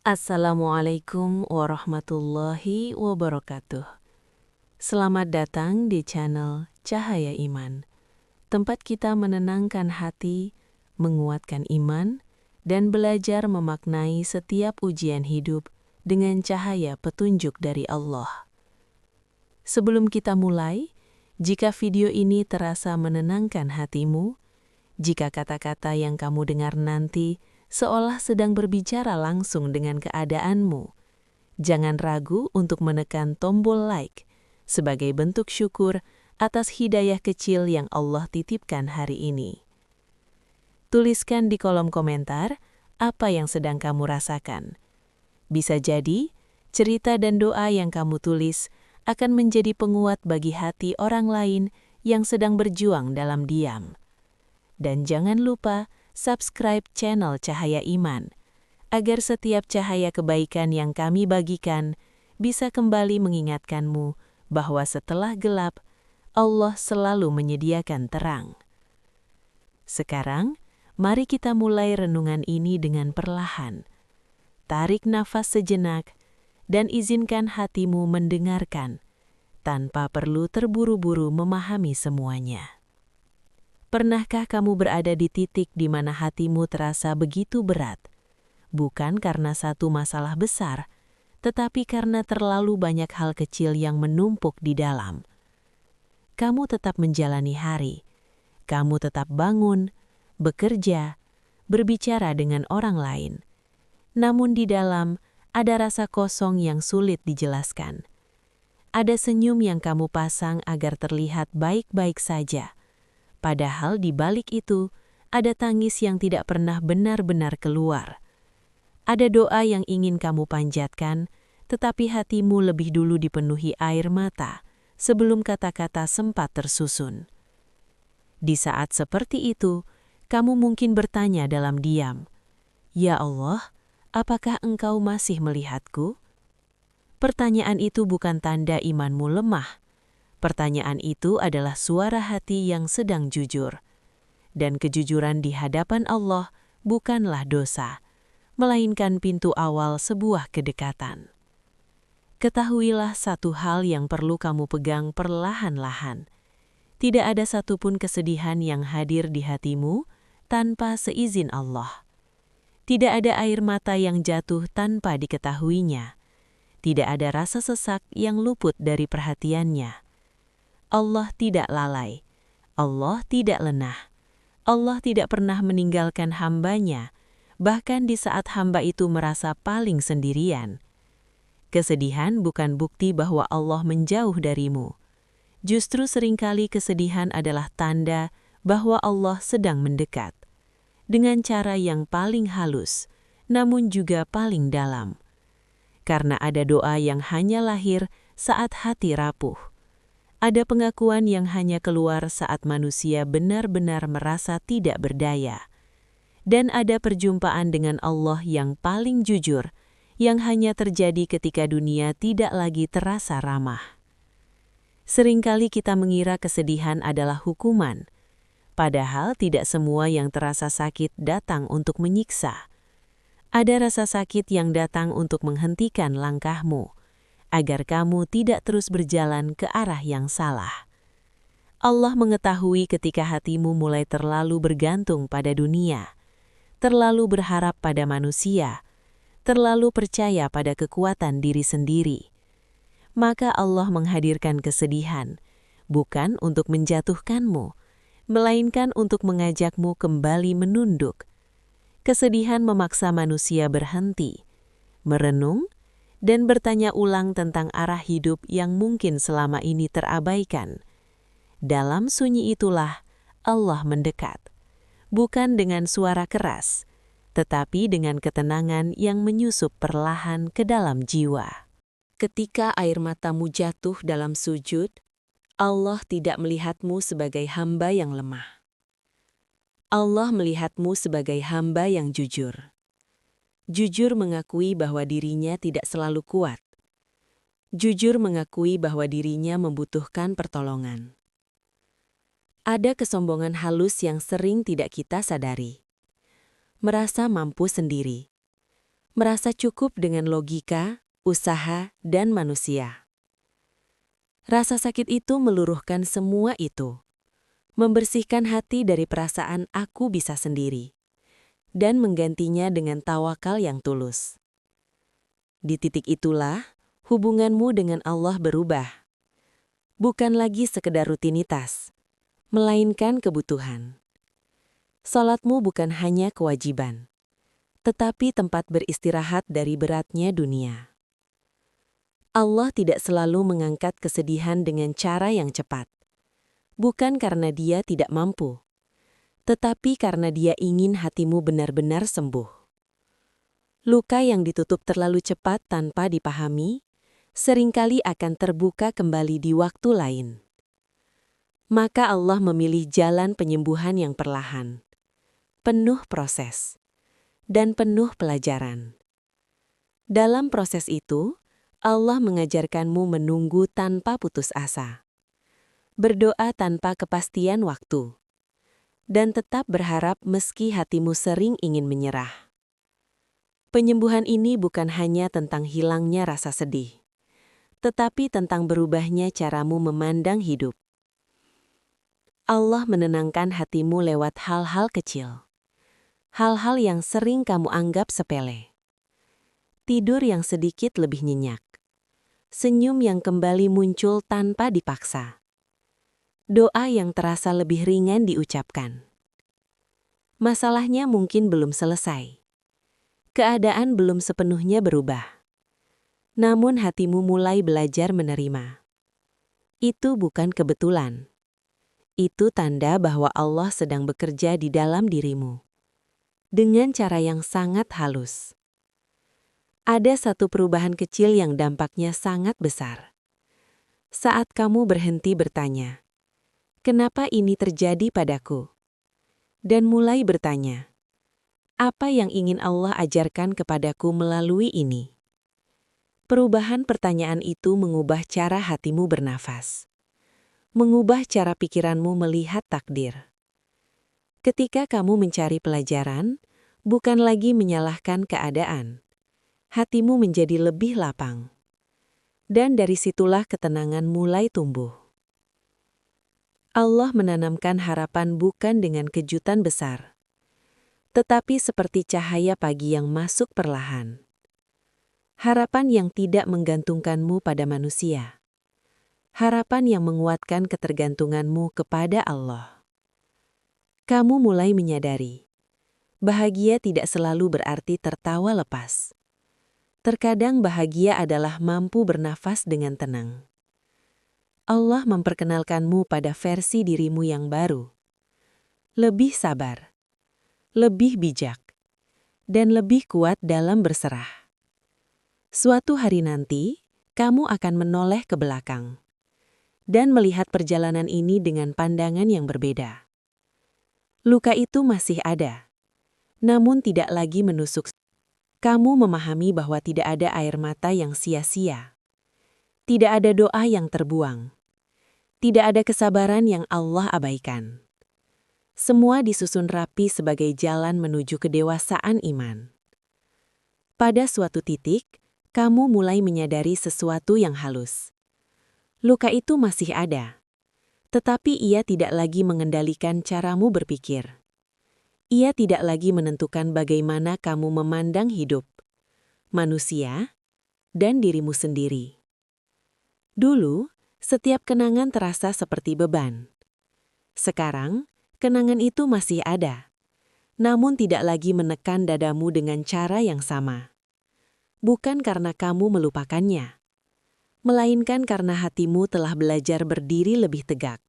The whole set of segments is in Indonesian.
Assalamualaikum warahmatullahi wabarakatuh. Selamat datang di channel Cahaya Iman, tempat kita menenangkan hati, menguatkan iman, dan belajar memaknai setiap ujian hidup dengan cahaya petunjuk dari Allah. Sebelum kita mulai, jika video ini terasa menenangkan hatimu, jika kata-kata yang kamu dengar nanti seolah sedang berbicara langsung dengan keadaanmu, jangan ragu untuk menekan tombol like sebagai bentuk syukur atas hidayah kecil yang Allah titipkan hari ini. Tuliskan di kolom komentar apa yang sedang kamu rasakan. Bisa jadi, cerita dan doa yang kamu tulis akan menjadi penguat bagi hati orang lain yang sedang berjuang dalam diam. Dan jangan lupa subscribe channel Cahaya Iman, agar setiap cahaya kebaikan yang kami bagikan bisa kembali mengingatkanmu bahwa setelah gelap, Allah selalu menyediakan terang. Sekarang, mari kita mulai renungan ini dengan perlahan. Tarik nafas sejenak dan izinkan hatimu mendengarkan, tanpa perlu terburu-buru memahami semuanya. Pernahkah kamu berada di titik di mana hatimu terasa begitu berat? Bukan karena satu masalah besar, tetapi karena terlalu banyak hal kecil yang menumpuk di dalam. Kamu tetap menjalani hari, kamu tetap bangun, bekerja, berbicara dengan orang lain. Namun di dalam ada rasa kosong yang sulit dijelaskan. Ada senyum yang kamu pasang agar terlihat baik-baik saja. Padahal di balik itu, ada tangis yang tidak pernah benar-benar keluar. Ada doa yang ingin kamu panjatkan, tetapi hatimu lebih dulu dipenuhi air mata sebelum kata-kata sempat tersusun. Di saat seperti itu, kamu mungkin bertanya dalam diam, "Ya Allah, apakah Engkau masih melihatku?" Pertanyaan itu bukan tanda imanmu lemah. Pertanyaan itu adalah suara hati yang sedang jujur. Dan kejujuran di hadapan Allah bukanlah dosa, melainkan pintu awal sebuah kedekatan. Ketahuilah satu hal yang perlu kamu pegang perlahan-lahan. Tidak ada satupun kesedihan yang hadir di hatimu tanpa seizin Allah. Tidak ada air mata yang jatuh tanpa diketahuinya. Tidak ada rasa sesak yang luput dari perhatiannya. Allah tidak lalai, Allah tidak lengah, Allah tidak pernah meninggalkan hambanya, bahkan di saat hamba itu merasa paling sendirian. Kesedihan bukan bukti bahwa Allah menjauh darimu. Justru seringkali kesedihan adalah tanda bahwa Allah sedang mendekat, dengan cara yang paling halus, namun juga paling dalam. Karena ada doa yang hanya lahir saat hati rapuh. Ada pengakuan yang hanya keluar saat manusia benar-benar merasa tidak berdaya. Dan ada perjumpaan dengan Allah yang paling jujur, yang hanya terjadi ketika dunia tidak lagi terasa ramah. Seringkali kita mengira kesedihan adalah hukuman, padahal tidak semua yang terasa sakit datang untuk menyiksa. Ada rasa sakit yang datang untuk menghentikan langkahmu, agar kamu tidak terus berjalan ke arah yang salah. Allah mengetahui ketika hatimu mulai terlalu bergantung pada dunia, terlalu berharap pada manusia, terlalu percaya pada kekuatan diri sendiri. Maka Allah menghadirkan kesedihan, bukan untuk menjatuhkanmu, melainkan untuk mengajakmu kembali menunduk. Kesedihan memaksa manusia berhenti, merenung, dan bertanya ulang tentang arah hidup yang mungkin selama ini terabaikan. Dalam sunyi itulah Allah mendekat, bukan dengan suara keras, tetapi dengan ketenangan yang menyusup perlahan ke dalam jiwa. Ketika air matamu jatuh dalam sujud, Allah tidak melihatmu sebagai hamba yang lemah. Allah melihatmu sebagai hamba yang jujur. Jujur mengakui bahwa dirinya tidak selalu kuat. Jujur mengakui bahwa dirinya membutuhkan pertolongan. Ada kesombongan halus yang sering tidak kita sadari. Merasa mampu sendiri. merasa cukup dengan logika, usaha, dan manusia. Rasa sakit itu meluruhkan semua itu, membersihkan hati dari perasaan aku bisa sendiri, dan menggantinya dengan tawakal yang tulus. Di titik itulah, hubunganmu dengan Allah berubah. Bukan lagi sekedar rutinitas, melainkan kebutuhan. Salatmu bukan hanya kewajiban, tetapi tempat beristirahat dari beratnya dunia. Allah tidak selalu mengangkat kesedihan dengan cara yang cepat. Bukan karena Dia tidak mampu, tetapi karena Dia ingin hatimu benar-benar sembuh. Luka yang ditutup terlalu cepat tanpa dipahami, seringkali akan terbuka kembali di waktu lain. Maka Allah memilih jalan penyembuhan yang perlahan, penuh proses, dan penuh pelajaran. Dalam proses itu, Allah mengajarkanmu menunggu tanpa putus asa, berdoa tanpa kepastian waktu, dan tetap berharap meski hatimu sering ingin menyerah. Penyembuhan ini bukan hanya tentang hilangnya rasa sedih, tetapi tentang berubahnya caramu memandang hidup. Allah menenangkan hatimu lewat hal-hal kecil, hal-hal yang sering kamu anggap sepele. Tidur yang sedikit lebih nyenyak, senyum yang kembali muncul tanpa dipaksa, doa yang terasa lebih ringan diucapkan. Masalahnya mungkin belum selesai, keadaan belum sepenuhnya berubah, namun hatimu mulai belajar menerima. Itu bukan kebetulan. Itu tanda bahwa Allah sedang bekerja di dalam dirimu, dengan cara yang sangat halus. Ada satu perubahan kecil yang dampaknya sangat besar. Saat kamu berhenti bertanya, "Kenapa ini terjadi padaku?" dan mulai bertanya, "Apa yang ingin Allah ajarkan kepadaku melalui ini?" Perubahan pertanyaan itu mengubah cara hatimu bernafas, mengubah cara pikiranmu melihat takdir. Ketika kamu mencari pelajaran, bukan lagi menyalahkan keadaan, hatimu menjadi lebih lapang. Dan dari situlah ketenangan mulai tumbuh. Allah menanamkan harapan bukan dengan kejutan besar, tetapi seperti cahaya pagi yang masuk perlahan. Harapan yang tidak menggantungkanmu pada manusia. Harapan yang menguatkan ketergantunganmu kepada Allah. Kamu mulai menyadari, bahagia tidak selalu berarti tertawa lepas. Terkadang bahagia adalah mampu bernafas dengan tenang. Allah memperkenalkanmu pada versi dirimu yang baru. Lebih sabar, lebih bijak, dan lebih kuat dalam berserah. Suatu hari nanti, kamu akan menoleh ke belakang dan melihat perjalanan ini dengan pandangan yang berbeda. Luka itu masih ada, namun tidak lagi menusuk. Kamu memahami bahwa tidak ada air mata yang sia-sia. Tidak ada doa yang terbuang. Tidak ada kesabaran yang Allah abaikan. Semua disusun rapi sebagai jalan menuju kedewasaan iman. Pada suatu titik, kamu mulai menyadari sesuatu yang halus. Luka itu masih ada, tetapi ia tidak lagi mengendalikan caramu berpikir. Ia tidak lagi menentukan bagaimana kamu memandang hidup, manusia, dan dirimu sendiri. Dulu, setiap kenangan terasa seperti beban. Sekarang, kenangan itu masih ada, namun tidak lagi menekan dadamu dengan cara yang sama. Bukan karena kamu melupakannya, melainkan karena hatimu telah belajar berdiri lebih tegak.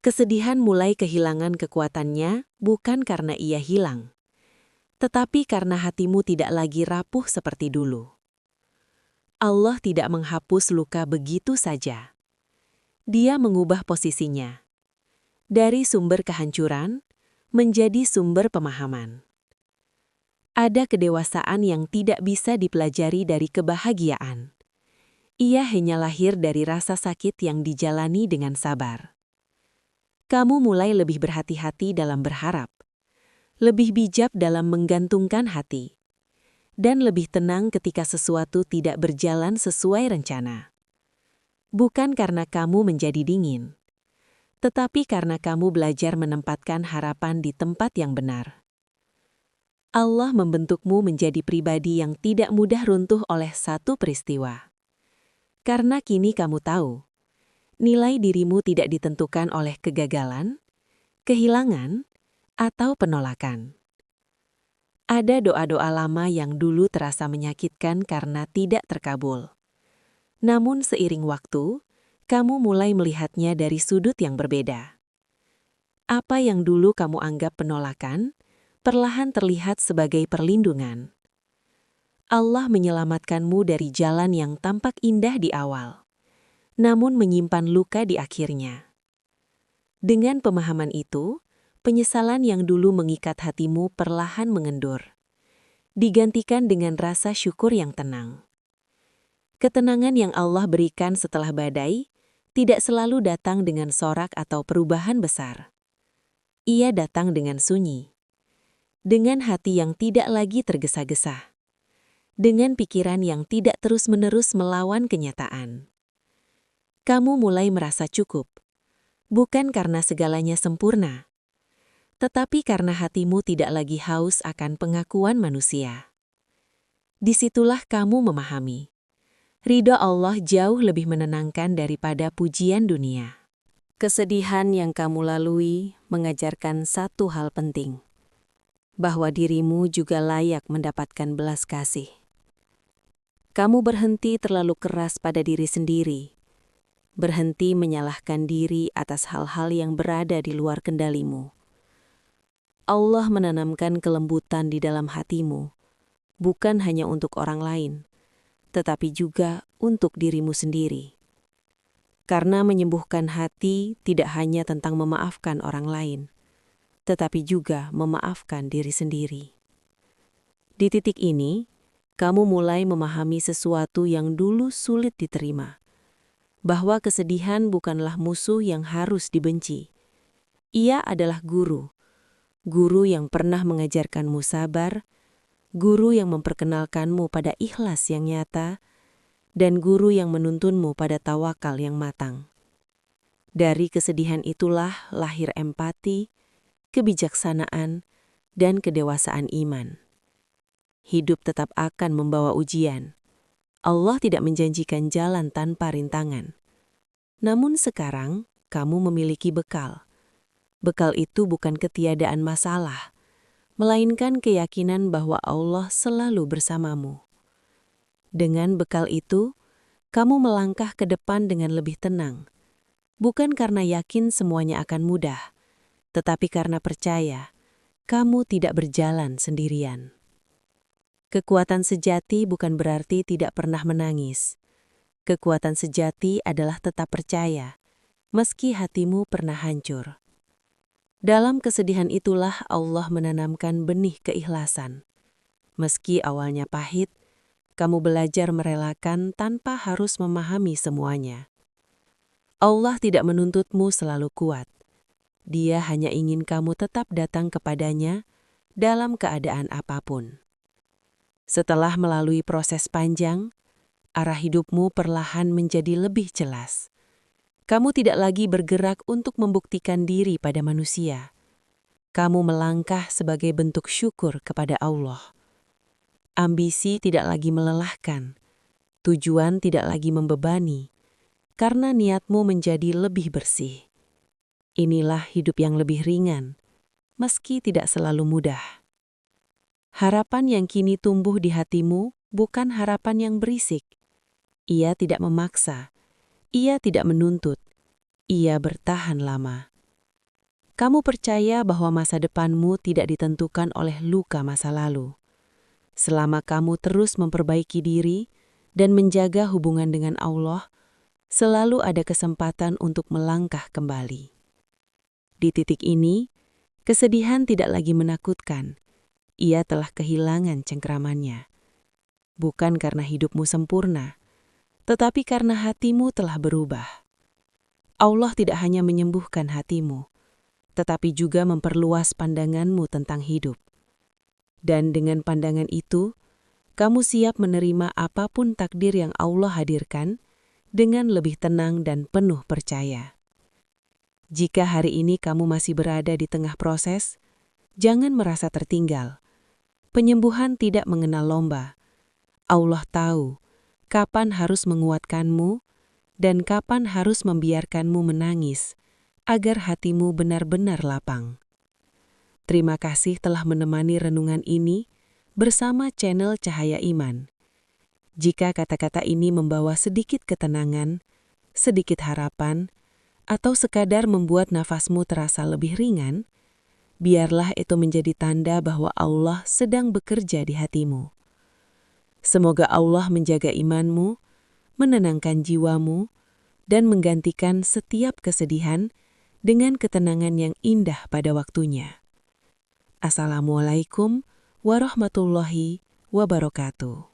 Kesedihan mulai kehilangan kekuatannya bukan karena ia hilang, tetapi karena hatimu tidak lagi rapuh seperti dulu. Allah tidak menghapus luka begitu saja. Dia mengubah posisinya dari sumber kehancuran menjadi sumber pemahaman. Ada kedewasaan yang tidak bisa dipelajari dari kebahagiaan. Ia hanya lahir dari rasa sakit yang dijalani dengan sabar. Kamu mulai lebih berhati-hati dalam berharap, lebih bijak dalam menggantungkan hati, dan lebih tenang ketika sesuatu tidak berjalan sesuai rencana. Bukan karena kamu menjadi dingin, tetapi karena kamu belajar menempatkan harapan di tempat yang benar. Allah membentukmu menjadi pribadi yang tidak mudah runtuh oleh satu peristiwa. Karena kini kamu tahu, nilai dirimu tidak ditentukan oleh kegagalan, kehilangan, atau penolakan. Ada doa-doa lama yang dulu terasa menyakitkan karena tidak terkabul. Namun seiring waktu, kamu mulai melihatnya dari sudut yang berbeda. Apa yang dulu kamu anggap penolakan, perlahan terlihat sebagai perlindungan. Allah menyelamatkanmu dari jalan yang tampak indah di awal, namun menyimpan luka di akhirnya. Dengan pemahaman itu, penyesalan yang dulu mengikat hatimu perlahan mengendur, digantikan dengan rasa syukur yang tenang. Ketenangan yang Allah berikan setelah badai tidak selalu datang dengan sorak atau perubahan besar. Ia datang dengan sunyi, dengan hati yang tidak lagi tergesa-gesa, dengan pikiran yang tidak terus-menerus melawan kenyataan. Kamu mulai merasa cukup, bukan karena segalanya sempurna, tetapi karena hatimu tidak lagi haus akan pengakuan manusia. Disitulah kamu memahami, ridho Allah jauh lebih menenangkan daripada pujian dunia. Kesedihan yang kamu lalui mengajarkan satu hal penting, bahwa dirimu juga layak mendapatkan belas kasih. Kamu berhenti terlalu keras pada diri sendiri, berhenti menyalahkan diri atas hal-hal yang berada di luar kendalimu. Allah menanamkan kelembutan di dalam hatimu, bukan hanya untuk orang lain, tetapi juga untuk dirimu sendiri. Karena menyembuhkan hati tidak hanya tentang memaafkan orang lain, tetapi juga memaafkan diri sendiri. Di titik ini, kamu mulai memahami sesuatu yang dulu sulit diterima, bahwa kesedihan bukanlah musuh yang harus dibenci. Ia adalah guru yang pernah mengajarkanmu sabar, guru yang memperkenalkanmu pada ikhlas yang nyata, dan guru yang menuntunmu pada tawakal yang matang. Dari kesedihan itulah lahir empati, kebijaksanaan, dan kedewasaan iman. Hidup tetap akan membawa ujian. Allah tidak menjanjikan jalan tanpa rintangan. Namun sekarang, kamu memiliki bekal. Bekal itu bukan ketiadaan masalah, melainkan keyakinan bahwa Allah selalu bersamamu. Dengan bekal itu, kamu melangkah ke depan dengan lebih tenang. Bukan karena yakin semuanya akan mudah, tetapi karena percaya kamu tidak berjalan sendirian. Kekuatan sejati bukan berarti tidak pernah menangis. Kekuatan sejati adalah tetap percaya, meski hatimu pernah hancur. Dalam kesedihan itulah Allah menanamkan benih keikhlasan. Meski awalnya pahit, kamu belajar merelakan tanpa harus memahami semuanya. Allah tidak menuntutmu selalu kuat. Dia hanya ingin kamu tetap datang kepadanya dalam keadaan apapun. Setelah melalui proses panjang, arah hidupmu perlahan menjadi lebih jelas. Kamu tidak lagi bergerak untuk membuktikan diri pada manusia. Kamu melangkah sebagai bentuk syukur kepada Allah. Ambisi tidak lagi melelahkan, tujuan tidak lagi membebani, karena niatmu menjadi lebih bersih. Inilah hidup yang lebih ringan, meski tidak selalu mudah. Harapan yang kini tumbuh di hatimu bukan harapan yang berisik. Ia tidak memaksa, ia tidak menuntut, ia bertahan lama. Kamu percaya bahwa masa depanmu tidak ditentukan oleh luka masa lalu. Selama kamu terus memperbaiki diri dan menjaga hubungan dengan Allah, selalu ada kesempatan untuk melangkah kembali. Di titik ini, kesedihan tidak lagi menakutkan. Ia telah kehilangan cengkramannya. Bukan karena hidupmu sempurna, tetapi karena hatimu telah berubah. Allah tidak hanya menyembuhkan hatimu, tetapi juga memperluas pandanganmu tentang hidup. Dan dengan pandangan itu, kamu siap menerima apapun takdir yang Allah hadirkan dengan lebih tenang dan penuh percaya. Jika hari ini kamu masih berada di tengah proses, jangan merasa tertinggal. Penyembuhan tidak mengenal lomba. Allah tahu kapan harus menguatkanmu dan kapan harus membiarkanmu menangis agar hatimu benar-benar lapang. Terima kasih telah menemani renungan ini bersama channel Cahaya Iman. Jika kata-kata ini membawa sedikit ketenangan, sedikit harapan, atau sekadar membuat nafasmu terasa lebih ringan, biarlah itu menjadi tanda bahwa Allah sedang bekerja di hatimu. Semoga Allah menjaga imanmu, menenangkan jiwamu, dan menggantikan setiap kesedihan dengan ketenangan yang indah pada waktunya. Assalamualaikum warahmatullahi wabarakatuh.